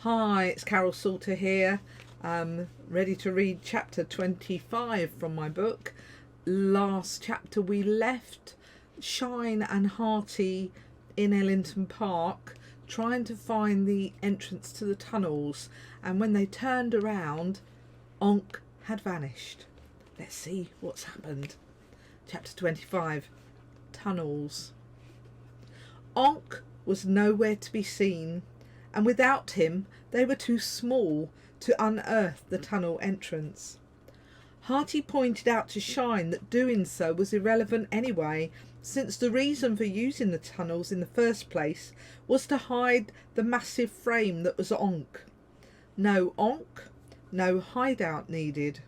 Hi, it's Carol Salter here, ready to read chapter 25 from my book. Last chapter we left Shine and Hearty in Ellington Park trying to find the entrance to the tunnels, and when they turned around, Onk had vanished. Let's see what's happened. Chapter 25, Tunnels. Onk was nowhere to be seen, and without him they were too small to unearth the tunnel entrance. Hearty pointed out to Shine that doing so was irrelevant anyway, since the reason for using the tunnels in the first place was to hide the massive frame that was Onk. No Onk, no hideout needed,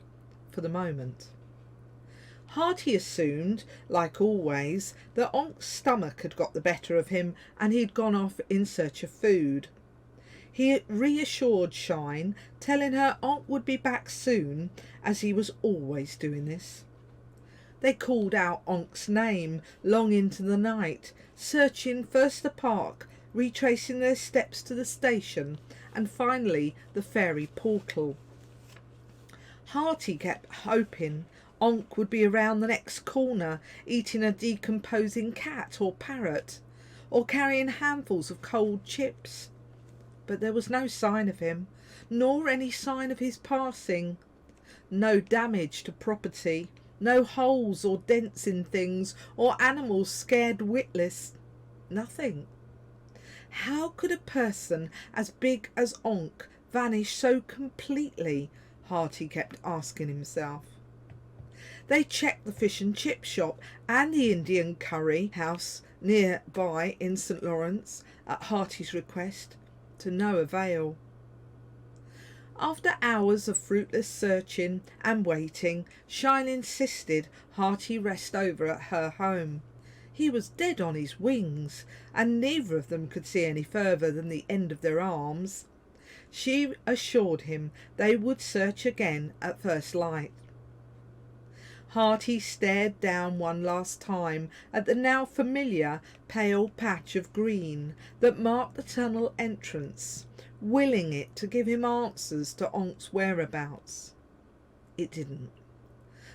for the moment. Hearty assumed, like always, that Onk's stomach had got the better of him and he'd gone off in search of food. He reassured Shine, telling her Onk would be back soon, as he was always doing this. They called out Onk's name long into the night, searching first the park, retracing their steps to the station, and finally the ferry portal. Hearty kept hoping Onk would be around the next corner, eating a decomposing cat or parrot, or carrying handfuls of cold chips. But there was no sign of him, nor any sign of his passing. No damage to property, no holes or dents in things, or animals scared witless. Nothing. How could a person as big as Onk vanish so completely? Hearty kept asking himself. They checked the fish and chip shop and the Indian curry house nearby in St. Lawrence at Hearty's request, to no avail. After hours of fruitless searching and waiting, Shine insisted Hearty rest over at her home. He was dead on his wings, and neither of them could see any further than the end of their arms. She assured him they would search again at first light. Hearty stared down one last time at the now familiar pale patch of green that marked the tunnel entrance, willing it to give him answers to Onk's whereabouts. It didn't.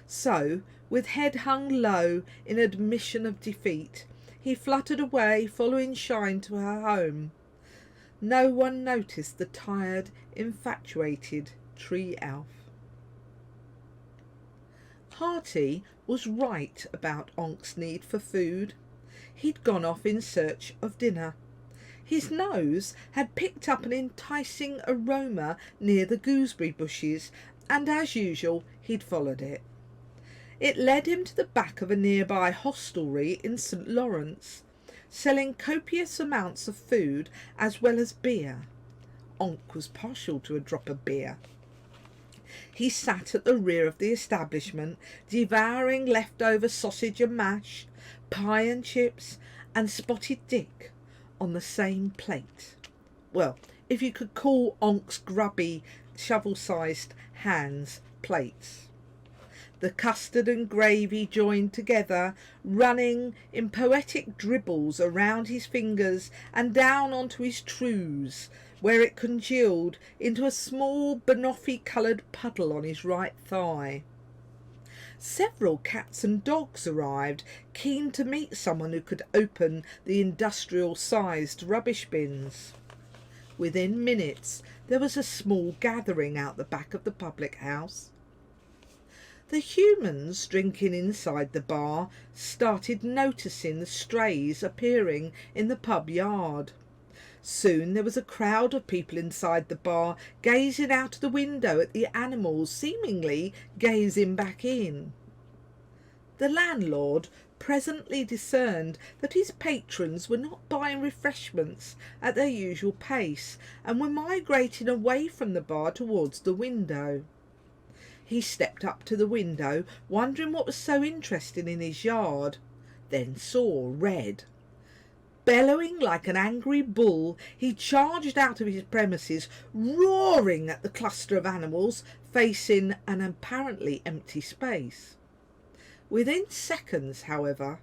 So, with head hung low in admission of defeat, he fluttered away, following Shine to her home. No one noticed the tired, infatuated tree elf. Hearty was right about Onk's need for food. He'd gone off in search of dinner. His nose had picked up an enticing aroma near the gooseberry bushes, and as usual he'd followed it. It led him to the back of a nearby hostelry in St. Lawrence, selling copious amounts of food as well as beer. Onk was partial to a drop of beer. He sat at the rear of the establishment, devouring leftover sausage and mash, pie and chips, and Spotted Dick on the same plate. Well, if you could call Onk's grubby, shovel-sized hands plates. The custard and gravy joined together, running in poetic dribbles around his fingers and down onto his trews, where it congealed into a small banoffee-coloured puddle on his right thigh. Several cats and dogs arrived, keen to meet someone who could open the industrial-sized rubbish bins. Within minutes there was a small gathering out the back of the public house. The humans drinking inside the bar started noticing the strays appearing in the pub yard. Soon there was a crowd of people inside the bar, gazing out of the window at the animals, seemingly gazing back in. The landlord presently discerned that his patrons were not buying refreshments at their usual pace, and were migrating away from the bar towards the window. He stepped up to the window, wondering what was so interesting in his yard, then saw red. Bellowing like an angry bull, he charged out of his premises, roaring at the cluster of animals facing an apparently empty space. Within seconds, however,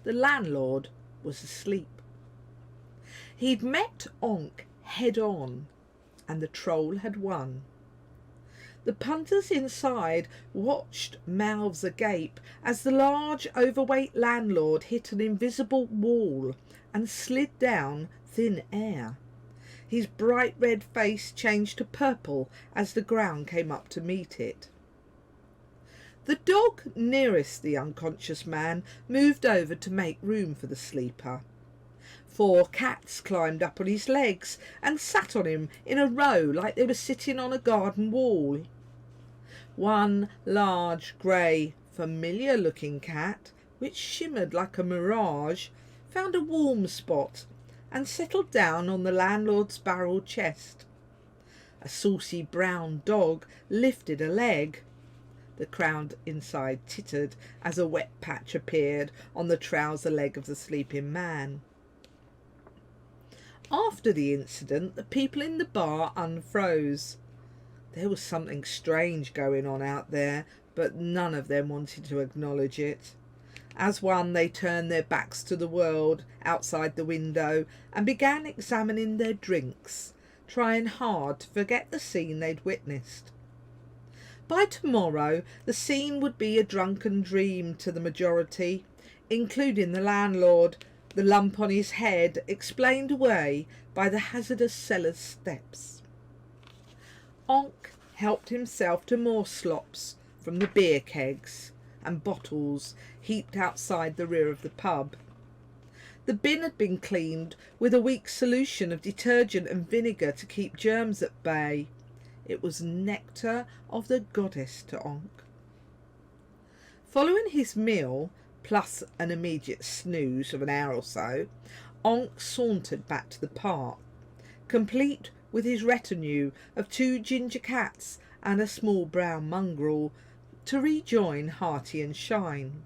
the landlord was asleep. He'd met Onk head on. and the troll had won. The punters inside watched, mouths agape, as the large overweight landlord hit an invisible wall and slid down thin air. His bright red face changed to purple as the ground came up to meet it. The dog nearest the unconscious man moved over to make room for the sleeper. 4 cats climbed up on his legs and sat on him in a row like they were sitting on a garden wall. One large, grey, familiar-looking cat, which shimmered like a mirage, found a warm spot and settled down on the landlord's barrel chest. A saucy brown dog lifted a leg. The crowd inside tittered as a wet patch appeared on the trouser leg of the sleeping man. After the incident, the people in the bar unfroze. There was something strange going on out there, but none of them wanted to acknowledge it. As one, they turned their backs to the world outside the window and began examining their drinks, trying hard to forget the scene they'd witnessed. By tomorrow, the scene would be a drunken dream to the majority, including the landlord, the lump on his head explained away by the hazardous cellar's steps. Onk helped himself to more slops from the beer kegs and bottles heaped outside the rear of the pub. The bin had been cleaned with a weak solution of detergent and vinegar to keep germs at bay. It was nectar of the goddess to Onk. Following his meal, plus an immediate snooze of an hour or so, Onk sauntered back to the park, complete with his retinue of 2 ginger cats and a small brown mongrel, to rejoin Hearty and Shine.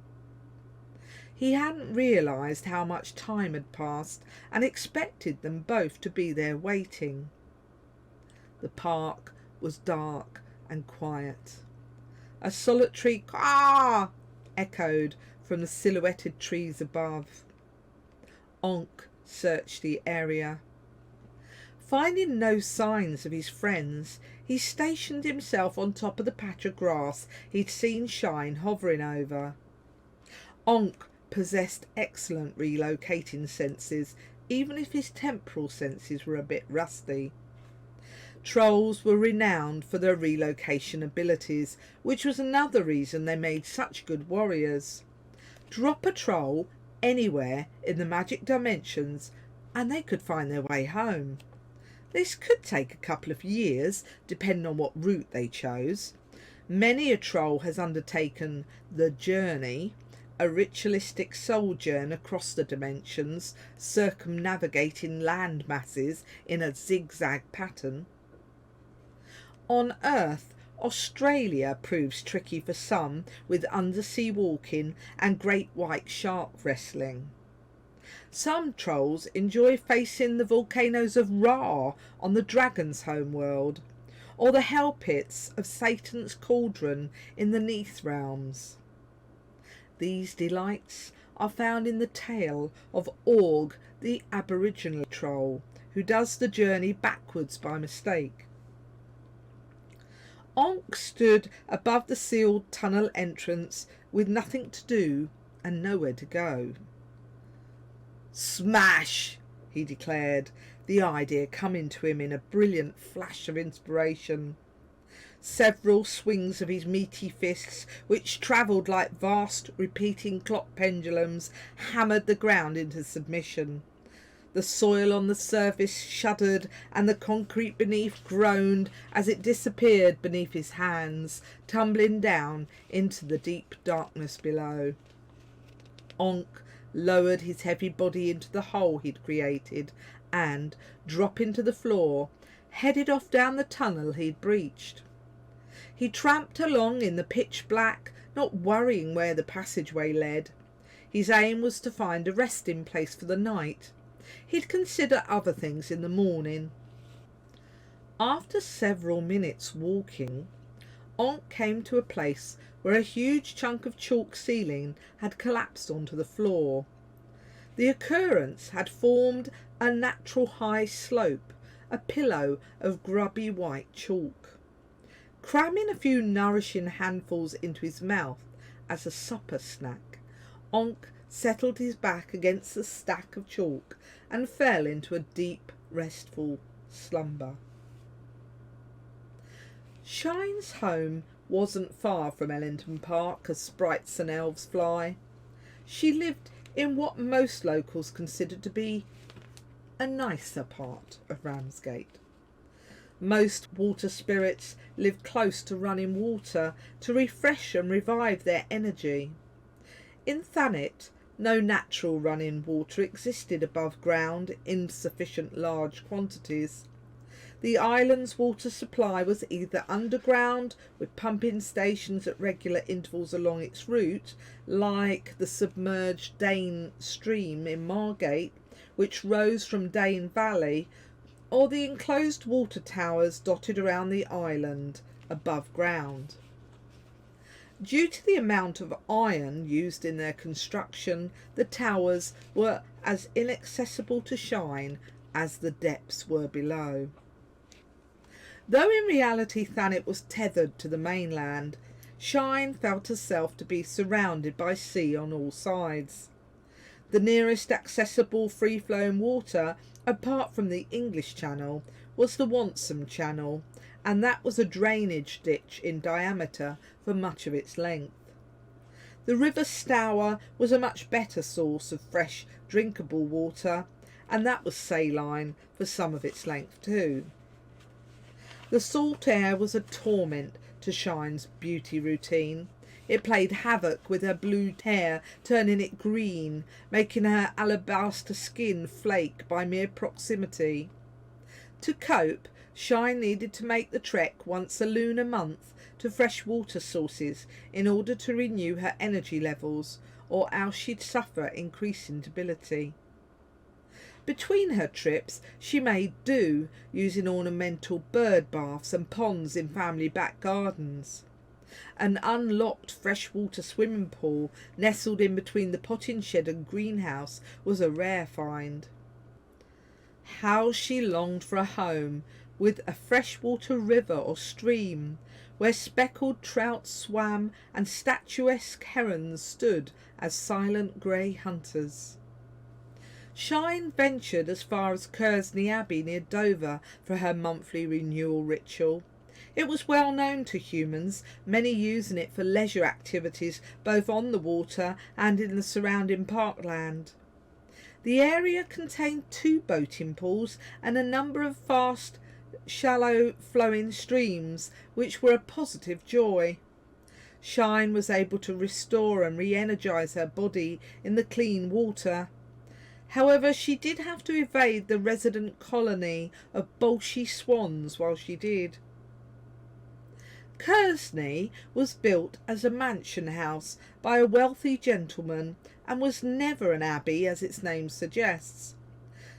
He hadn't realised how much time had passed and expected them both to be there waiting. The park was dark and quiet. A solitary caw echoed from the silhouetted trees above. Onk searched the area. Finding no signs of his friends, he stationed himself on top of the patch of grass he'd seen Shine hovering over. Onk possessed excellent relocating senses, even if his temporal senses were a bit rusty. Trolls were renowned for their relocation abilities, which was another reason they made such good warriors. Drop a troll anywhere in the magic dimensions and they could find their way home. This could take a couple of years, depending on what route they chose. Many a troll has undertaken the journey, a ritualistic sojourn across the dimensions, circumnavigating land masses in a zigzag pattern. On Earth, Australia proves tricky for some with undersea walking and great white shark wrestling. Some trolls enjoy facing the volcanoes of Ra on the Dragon's homeworld, or the hell pits of Satan's cauldron in the Neath realms. These delights are found in the tale of Org, the Aboriginal troll, who does the journey backwards by mistake. Onk stood above the sealed tunnel entrance with nothing to do and nowhere to go. "Smash!" he declared, the idea coming to him in a brilliant flash of inspiration. Several swings of his meaty fists, which travelled like vast repeating clock pendulums, hammered the ground into submission. The soil on the surface shuddered and the concrete beneath groaned as it disappeared beneath his hands, tumbling down into the deep darkness below. Onk lowered his heavy body into the hole he'd created and, dropping to the floor, headed off down the tunnel he'd breached. He tramped along in the pitch black, not worrying where the passageway led. His aim was to find a resting place for the night. He'd consider other things in the morning. After several minutes walking, Onk came to a place where a huge chunk of chalk ceiling had collapsed onto the floor. The occurrence had formed a natural high slope, a pillow of grubby white chalk. Cramming a few nourishing handfuls into his mouth as a supper snack, Onk settled his back against the stack of chalk and fell into a deep, restful slumber. Shine's home wasn't far from Ellington Park as sprites and elves fly. She lived in what most locals considered to be a nicer part of Ramsgate. Most water spirits lived close to running water to refresh and revive their energy. In Thanet, no natural running water existed above ground in sufficient large quantities. The island's water supply was either underground, with pumping stations at regular intervals along its route, like the submerged Dane stream in Margate, which rose from Dane Valley, or the enclosed water towers dotted around the island above ground. Due to the amount of iron used in their construction, the towers were as inaccessible to Shine as the depths were below. Though in reality Thanet was tethered to the mainland, Shine felt herself to be surrounded by sea on all sides. The nearest accessible free-flowing water, apart from the English Channel, was the Wantsum Channel, and that was a drainage ditch in diameter for much of its length. The River Stour was a much better source of fresh, drinkable water, and that was saline for some of its length too. The salt air was a torment to Shine's beauty routine. It played havoc with her blue hair, turning it green, making her alabaster skin flake by mere proximity. To cope, Shine needed to make the trek once a lunar month to fresh water sources in order to renew her energy levels, or else she'd suffer increasing debility. Between her trips, she made do, using ornamental bird baths and ponds in family back gardens. An unlocked freshwater swimming pool nestled in between the potting shed and greenhouse was a rare find. How she longed for a home with a freshwater river or stream, where speckled trout swam and statuesque herons stood as silent grey hunters. Shine ventured as far as Kersney Abbey near Dover for her monthly renewal ritual. It was well known to humans, many using it for leisure activities both on the water and in the surrounding parkland. The area contained 2 boating pools and a number of fast, shallow flowing streams, which were a positive joy. Shine was able to restore and re-energise her body in the clean water. However, she did have to evade the resident colony of bolshy swans while she did. Kersney was built as a mansion house by a wealthy gentleman and was never an abbey as its name suggests.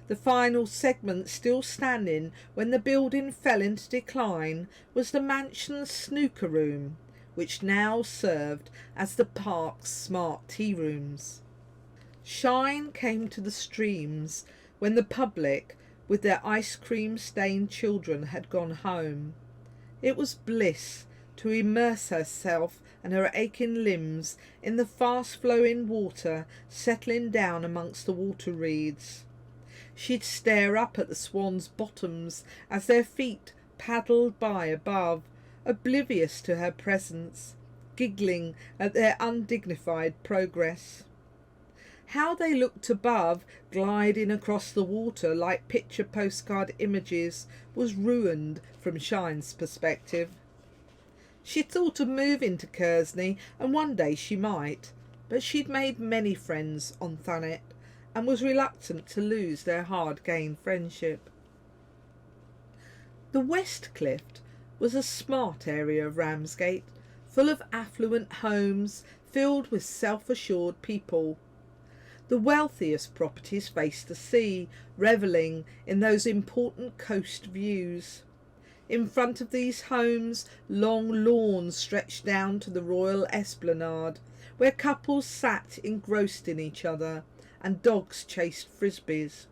The final segment still standing when the building fell into decline was the mansion's snooker room, which now served as the park's smart tea rooms. Shine came to the streams when the public, with their ice cream stained children, had gone home. It was bliss to immerse herself and her aching limbs in the fast flowing water settling down amongst the water reeds. She'd stare up at the swans' bottoms as their feet paddled by above, oblivious to her presence, giggling at their undignified progress. How they looked above, gliding across the water like picture postcard images, was ruined from Shine's perspective. She thought of moving to Kersney, and one day she might, but she'd made many friends on Thanet and was reluctant to lose their hard-gained friendship. The West Clift was a smart area of Ramsgate, full of affluent homes filled with self-assured people. The wealthiest properties faced the sea, revelling in those important coast views. In front of these homes, long lawns stretched down to the Royal Esplanade, where couples sat engrossed in each other, and dogs chased frisbees.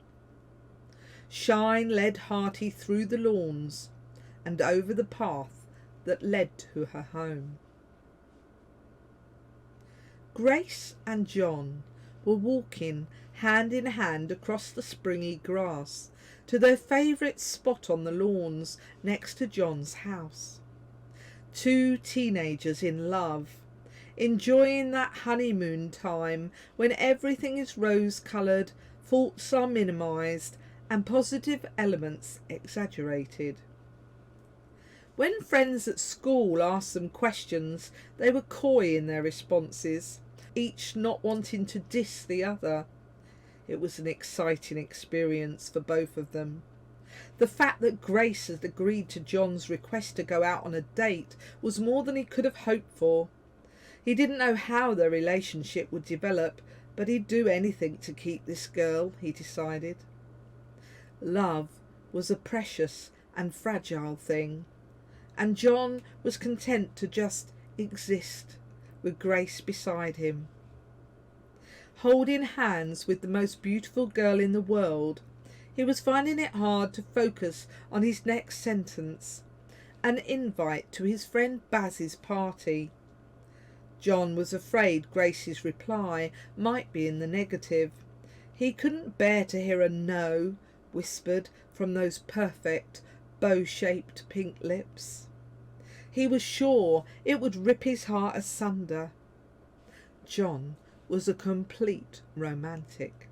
Shine led Hearty through the lawns and over the path that led to her home. Grace and John were walking hand in hand across the springy grass to their favourite spot on the lawns next to John's house. Two teenagers in love, enjoying that honeymoon time when everything is rose-coloured, faults are minimised and positive elements exaggerated. When friends at school asked them questions, they were coy in their responses, each not wanting to diss the other. It was an exciting experience for both of them. The fact that Grace had agreed to John's request to go out on a date was more than he could have hoped for. He didn't know how their relationship would develop, but he'd do anything to keep this girl, he decided. Love was a precious and fragile thing, and John was content to just exist with Grace beside him. Holding hands with the most beautiful girl in the world, he was finding it hard to focus on his next sentence, an invite to his friend Baz's party. John was afraid Grace's reply might be in the negative. He couldn't bear to hear a no whispered from those perfect, bow-shaped pink lips. He was sure it would rip his heart asunder. John was a complete romantic.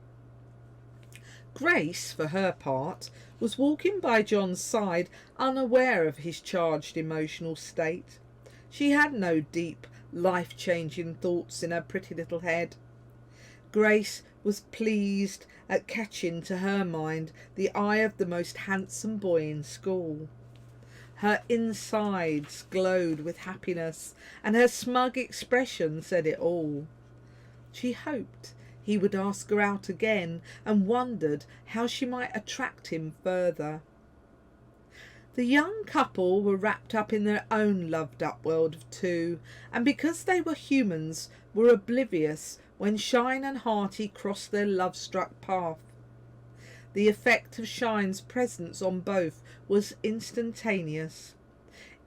Grace, for her part, was walking by John's side, unaware of his charged emotional state. She had no deep, life-changing thoughts in her pretty little head. Grace was pleased at catching to her mind the eye of the most handsome boy in school. Her insides glowed with happiness, and her smug expression said it all. She hoped he would ask her out again, and wondered how she might attract him further. The young couple were wrapped up in their own loved-up world of two, and because they were humans, were oblivious when Shine and Hearty crossed their love-struck path. The effect of Shine's presence on both was instantaneous.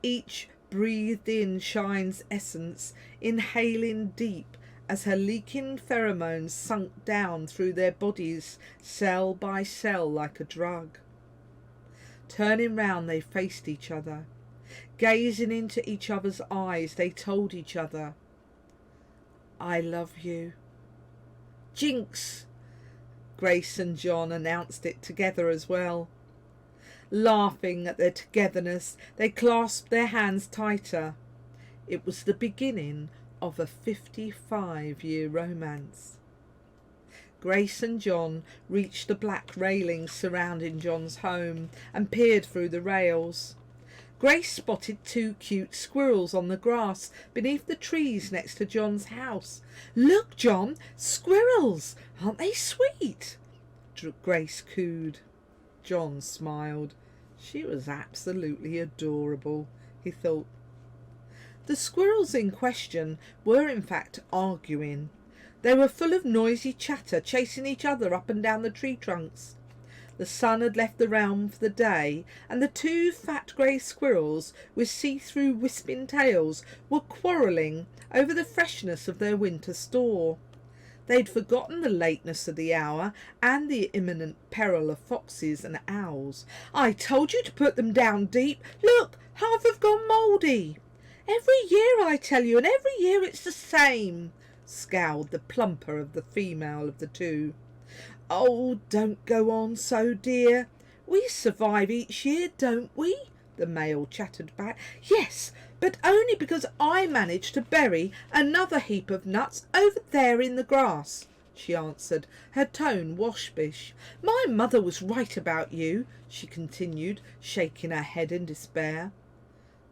Each breathed in Shine's essence, inhaling deep as her leaking pheromones sunk down through their bodies, cell by cell, like a drug. Turning round, they faced each other. Gazing into each other's eyes, they told each other, "I love you." "Jinx!" Grace and John announced it together as well. Laughing at their togetherness, they clasped their hands tighter. It was the beginning of a 55-year romance. Grace and John reached the black railings surrounding John's home and peered through the rails. Grace spotted two cute squirrels on the grass beneath the trees next to John's house. "Look, John, squirrels! Aren't they sweet?" Grace cooed. John smiled. She was absolutely adorable, he thought. The squirrels in question were in fact arguing. They were full of noisy chatter, chasing each other up and down the tree trunks. The sun had left the realm for the day, and the two fat grey squirrels with see-through wisping tails were quarrelling over the freshness of their winter store. They'd forgotten the lateness of the hour and the imminent peril of foxes and owls. "I told you to put them down deep. Look, half have gone mouldy." "Every year, I tell you, and every year it's the same," scowled the plumper of the female of the two. "Oh, don't go on so, dear. We survive each year, don't we?" the male chattered back. "Yes, but only because I managed to bury another heap of nuts over there in the grass," she answered, her tone waspish. "My mother was right about you," she continued, shaking her head in despair.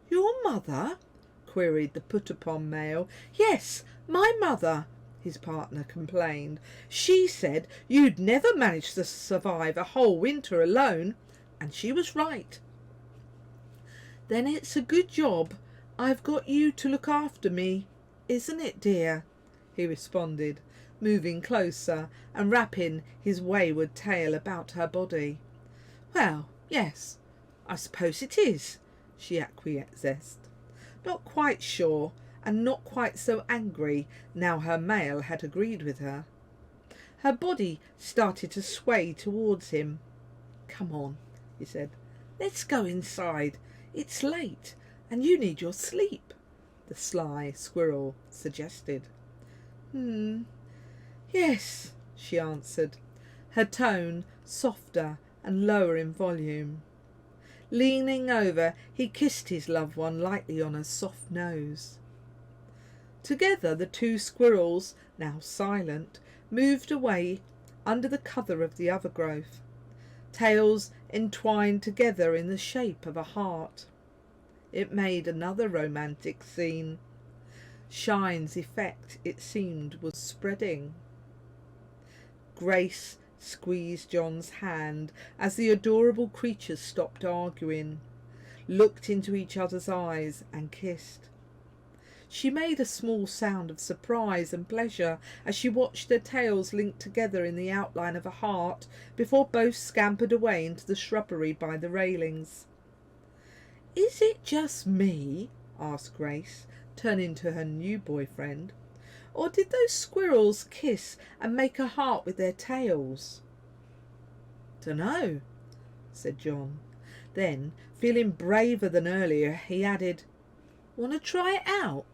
"Your mother?" queried the put-upon male. "Yes, my mother," his partner complained. "She said you'd never manage to survive a whole winter alone, and she was right." "Then it's a good job I've got you to look after me, isn't it, dear?" he responded, moving closer and wrapping his wayward tail about her body. Well, yes, I suppose it is, she acquiesced, not quite sure and not quite so angry now her male had agreed with her. Her body started to sway towards him. Come on, he said. Let's go inside. It's late and you need your sleep, the sly squirrel suggested. Yes, she answered, her tone softer and lower in volume. Leaning over, he kissed his loved one lightly on her soft nose. Together the two squirrels, now silent, moved away under the cover of the overgrowth, tails entwined together in the shape of a heart. It made another romantic scene. Shine's effect, it seemed, was spreading. Grace squeezed John's hand as the adorable creatures stopped arguing, looked into each other's eyes and kissed. She made a small sound of surprise and pleasure as she watched their tails linked together in the outline of a heart before both scampered away into the shrubbery by the railings. "Is it just me?" asked Grace, turning to her new boyfriend. "Or did those squirrels kiss and make a heart with their tails?" "Dunno," said John. Then, feeling braver than earlier, he added, "Want to try it out?"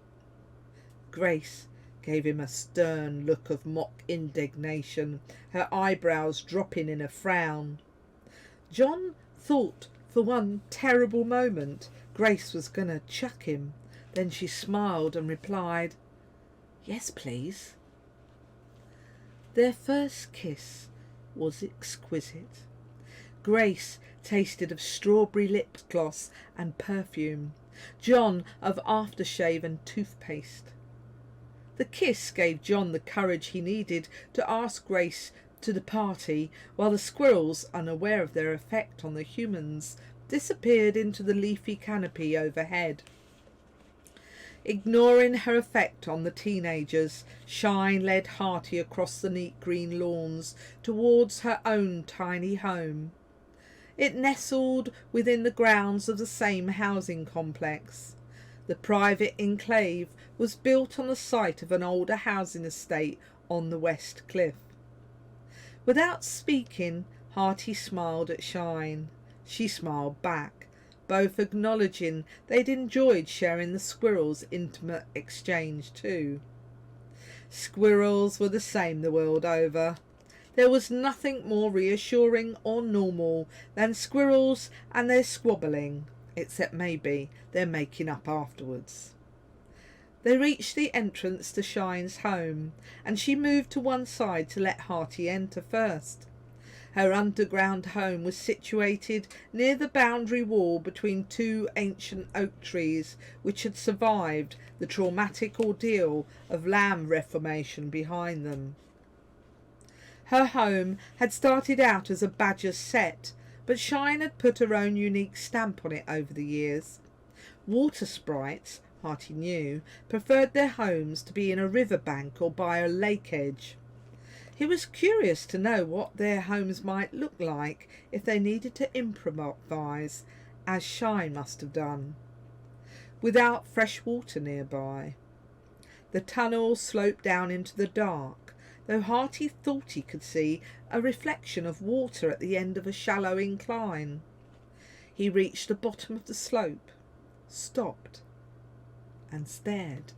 Grace gave him a stern look of mock indignation, her eyebrows dropping in a frown. John thought for one terrible moment Grace was going to chuck him. Then she smiled and replied, "Yes, please." Their first kiss was exquisite. Grace tasted of strawberry lip gloss and perfume, John of aftershave and toothpaste. The kiss gave John the courage he needed to ask Grace to the party, while the squirrels, unaware of their effect on the humans, disappeared into the leafy canopy overhead. Ignoring her effect on the teenagers, Shine led Hearty across the neat green lawns towards her own tiny home. It nestled within the grounds of the same housing complex. The private enclave was built on the site of an older housing estate on the west cliff. Without speaking, Hearty smiled at Shine. She smiled back, both acknowledging they'd enjoyed sharing the squirrels' intimate exchange too. Squirrels were the same the world over. There was nothing more reassuring or normal than squirrels and their squabbling, except maybe their making up afterwards. They reached the entrance to Shine's home, and she moved to one side to let Hearty enter first. Her underground home was situated near the boundary wall between two ancient oak trees which had survived the traumatic ordeal of land reformation behind them. Her home had started out as a badger set, but Shine had put her own unique stamp on it over the years. Water sprites, Hearty knew, preferred their homes to be in a river bank or by a lake edge. He was curious to know what their homes might look like if they needed to improvise, as Shine must have done, without fresh water nearby. The tunnel sloped down into the dark, though Hearty thought he could see a reflection of water at the end of a shallow incline. He reached the bottom of the slope, stopped, and stared.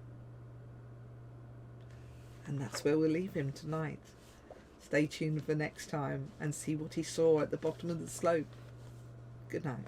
And that's where we'll leave him tonight. Stay tuned for next time and see what he saw at the bottom of the slope. Good night.